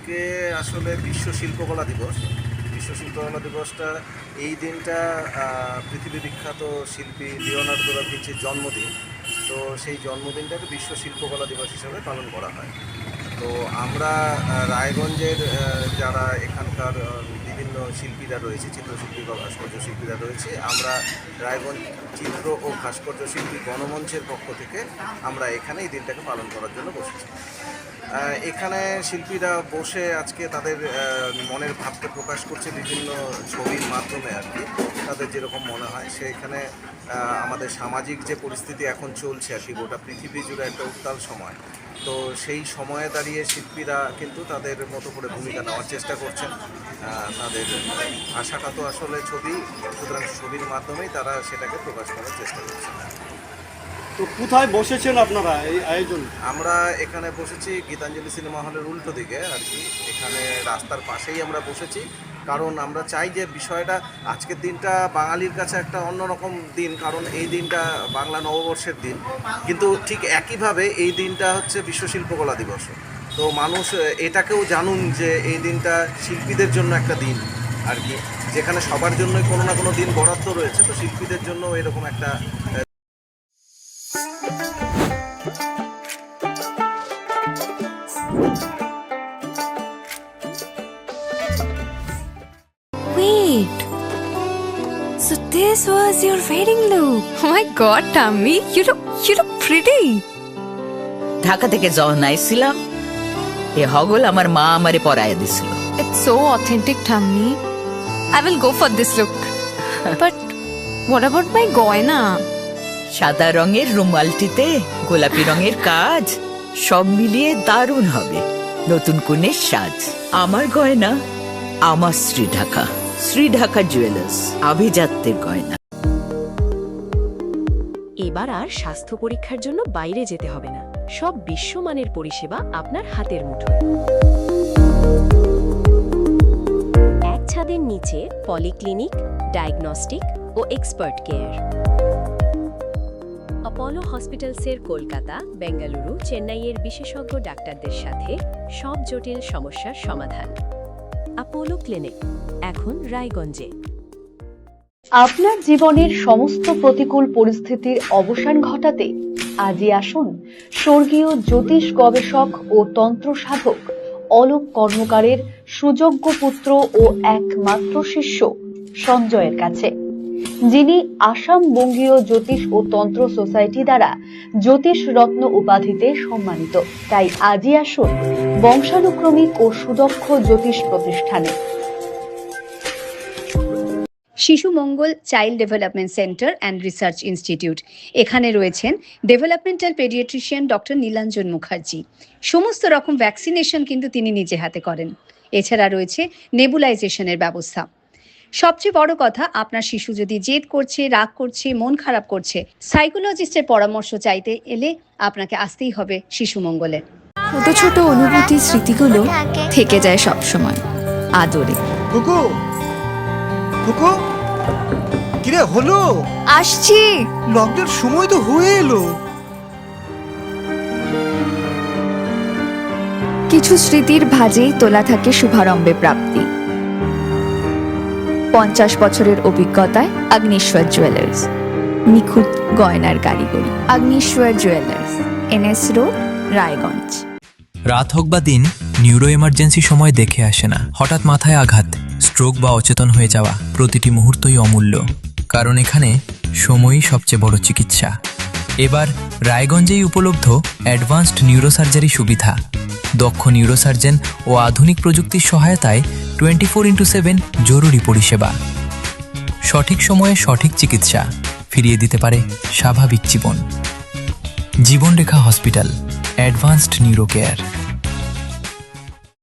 আজকে আসলে বিশ্ব শিল্পকলা দিবস। বিশ্ব শিল্পকলা দিবসটা এই দিনটা পৃথিবী বিখ্যাত শিল্পী লিওনার্দো দা ভিঞ্চির জন্মদিন। তো সেই জন্মদিনটাকে বিশ্ব শিল্পকলা দিবস হিসেবে পালন করা হয়। তো আমরা রায়গঞ্জের যারা এখানকার বিভিন্ন শিল্পীরা রয়েছে, চিত্রশিল্পী বা ভাস্কর্য শিল্পীরা রয়েছে, আমরা রায়গঞ্জ চিত্র ও ভাস্কর্য শিল্পী গণমঞ্চের পক্ষ থেকে আমরা এখানে এই দিনটাকে পালন করার জন্য বসেছি। এখানে শিল্পীরা বসে আজকে তাদের মনের ভাবটা প্রকাশ করছে বিভিন্ন ছবির মাধ্যমে আর কি। তাদের যেরকম মনে হয় সেখানে আমাদের সামাজিক যে পরিস্থিতি এখন চলছে আর কি, গোটা পৃথিবী জুড়ে একটা উত্তাল সময়। তো সেই সময়ে দাঁড়িয়ে শিল্পীরা কিন্তু তাদের মতো করে ভূমিকা নেওয়ার চেষ্টা করছেন। তাদের আশাটা তো আসলে ছবি, সুতরাং ছবির মাধ্যমেই তারা সেটাকে প্রকাশ করার চেষ্টা করছেন। তো কোথায় বসেছেন আপনারা এই আয়োজন? আমরা এখানে বসেছি গীতাঞ্জলি সিনেমা হলের উল্টো দিকে আর কি। এখানে রাস্তার পাশেই আমরা বসেছি, কারণ আমরা চাই যে বিষয়টা, আজকের দিনটা বাঙালির কাছে একটা অন্যরকম দিন, কারণ এই দিনটা বাংলা নববর্ষের দিন, কিন্তু ঠিক একইভাবে এই দিনটা হচ্ছে বিশ্ব শিল্পকলা দিবস। তো মানুষ এটাকেও জানুন যে এই দিনটা শিল্পীদের জন্য একটা দিন আর কি, যেখানে সবার জন্যই কোনো না কোনো দিন বরাদ্দ রয়েছে। তো শিল্পীদের জন্য এরকম একটা Wait. So this was your wedding look. Oh my god, Tammy, you look pretty. Dhaka থেকে যখন আইছিলাম এ হগল আমার মা আমারে পরাইয়া দিছিল। It's so authentic, Tammy. I will go for this look. But what about my goina? সাদা রঙের রুমালটিতে গোলাপি রঙের কাজ, সব মিলিয়ে দারুণ হবে নতুন কনের সাজ। আমার গয়না আমার শ্রী ঢাকা জুয়েলার্স, আভিজাত্যের গয়না। এবার আর স্বাস্থ্য পরীক্ষার জন্য বাইরে যেতে হবে না, সব বিশ্বমানের পরিষেবা আপনার হাতের মুঠোয়। এক ছাদের নিচে পলিক্লিনিক, ডায়াগনস্টিক ও এক্সপার্ট কেয়ার। অপোলো হসপিটালসের কলকাতা, বেঙ্গালুরু, চেন্নাইয়ের বিশেষজ্ঞ ডাক্তারদের সাথে সব জটিল সমস্যার সমাধান। অপোলো ক্লিনিক এখন রায়গঞ্জে। আপনার জীবনের সমস্ত প্রতিকূল পরিস্থিতির অবসান ঘটাতে আজই আসুন স্বর্গীয় জ্যোতিষ গবেষক ও তন্ত্র সাধক অলোক কর্মকারের সুযোগ্য পুত্র ও একমাত্র শিষ্য সঞ্জয়ের কাছে, যিনি আসাম বঙ্গীয় জ্যোতিষ ও তন্ত্র সোসাইটি দ্বারা জ্যোতিষ রত্ন উপাধিতে সম্মানিত। তাই আজই আসুন বংশানুক্রমিক ও সুদক্ষ জ্যোতিষ প্রতিষ্ঠানে। Shishu Mangal child development centre and research institute. এখানে রয়েছেন developmental paediatrician doctor Nilanjan Mukherjee. সমস্ত রকম ভ্যাকসিনেশন কিন্তু তিনি নিজে হাতে করেন। এছাড়া রয়েছে নেবুলাইজেশনের ব্যবস্থা। সবচেয়ে বড় কথা, আপনার শিশু যদি জেদ করছে, রাগ করছে, মন খারাপ করছে, সাইকোলজিস্টের পরামর্শ চাইতে এলে আপনাকে আসতেই হবে শিশু মঙ্গলে। ছোট ছোট অনুভূতি, স্মৃতিগুলো থেকে যায় সব সময় আদরে। কিরে হলো? আসছি। লকডাউন সময় তো হয়ে এলো। কিছু স্মৃতির ভাজেই তোলা থাকে শুভারম্ভে প্রাপ্তি। 50 বছরের অভিজ্ঞতায় অগ্নিশ্বর জুয়েলার্স, নিখুঁত গয়নার কারিগরি। Agnishwar jewellers, NS road, Raiganj. রাত হোক বা দিন, নিউরো এমার্জেন্সি সময় দেখে আসে না। হঠাৎ মাথায় আঘাত, স্ট্রোক বা অচেতন হয়ে যাওয়া, প্রতিটি মুহূর্তই অমূল্য, কারণ এখানে সময়ই সবচেয়ে বড় চিকিৎসা। এবার রায়গঞ্জেই উপলব্ধ অ্যাডভান্সড নিউরোসার্জারি সুবিধা। দক্ষ নিউরোসার্জন ও আধুনিক প্রযুক্তির সহায়তায় 24x7 জরুরি পরিষেবা। সঠিক সময়ে সঠিক চিকিৎসা ফিরিয়ে দিতে পারে স্বাভাবিক জীবন। জীবনরেখা হসপিটাল, অ্যাডভান্সড নিউরো কেয়ার।